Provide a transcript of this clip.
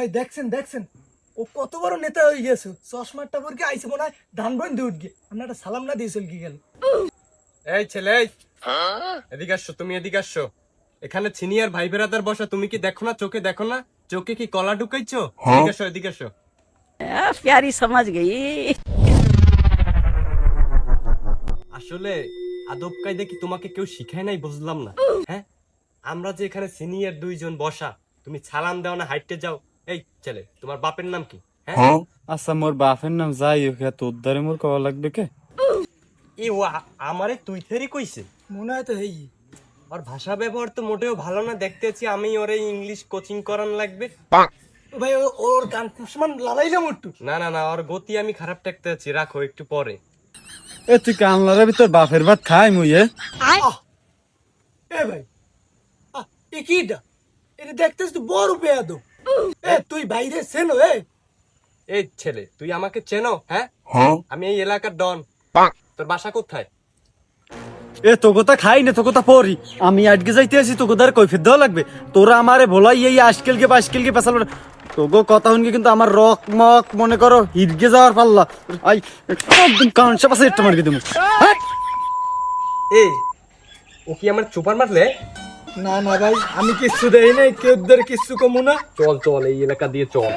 ভাই দেখছেন দেখছেন ও কত বড় নেতা হয়ে গেছে, চশমাটা পরকে আইছে মনে হয় ধান বইন দিয়ে উঠগে, আমরা একটা সালাম না দিয়ে চল কি গেল। এই ছেলে এই, এদিকে আসছো, তুমি এদিকে আসছো। এখানে সিনিয়র ভাই বেরাদার বসা, তুমি কি দেখো না? চোখে দেখো না? চোখে কি কলা ঢুকাইছো? এদিকে আসো, এদিকে আসো। प्यारी समझ गई। আসলে আদব কায়দা কি তোমাকে কেউ শিখায় নাই বুঝলাম না। হ্যাঁ, আমরা যে এখানে সিনিয়র দুইজন বসা, তুমি সালাম দাও না, হাইটে যাও। এই ছেলে, তোমার বাপের নাম কি? হ্যাঁ, আচ্ছা মোর বাপের নাম যাই হোক, তোর দ্বারে মোর কওয়া লাগবে কে? ই ও আমারে তুই থেরি কইছে। মনে হয় তো এই আর ভাষা ব্যবহার তো মোটেও ভালো না দেখতেছি, আমি ওরে ইংলিশ কোচিং করান লাগবে। ভাই ওর গান সমান লালাইলাম একটু। না না না, ওর গতি আমি খারাপ দেখতে আছি, রাখো একটু পরে। এ তুই কামলার ভিতর বাপের ভাত খাই মুই এ এ ভাই এ কিটা, এটা দেখতেছ তো বড় বেয়াদব। এ তুই বাইরে সেনো এই ছেলে, তুই আমাকে চেনো? হ্যাঁ, আমি এই এলাকার ডন। তোর বাসা কোথায়? এ তো কথা খাই না, তো কথা পড়ি। আমি আজকে যাইতে আছি, তো কোথার কৈফিয়ত দেওয়া লাগবে? তোরা আমারে ভোলাই এই আজকেলকে পেছাল তোগো কথা শুনকে কিন্তু আমার রক মক মনে করো হিরগে যাওয়ার পাল্লা। আই একদম কাঁচা পাশে একটা মার্কে দেবো। এই ও কি আমার চোপার মারলে? না না ভাই, আমি কিচ্ছু দেই নাই, কেউ কিচ্ছু কমু না। চল চল, এই এলাকা দিয়ে চল।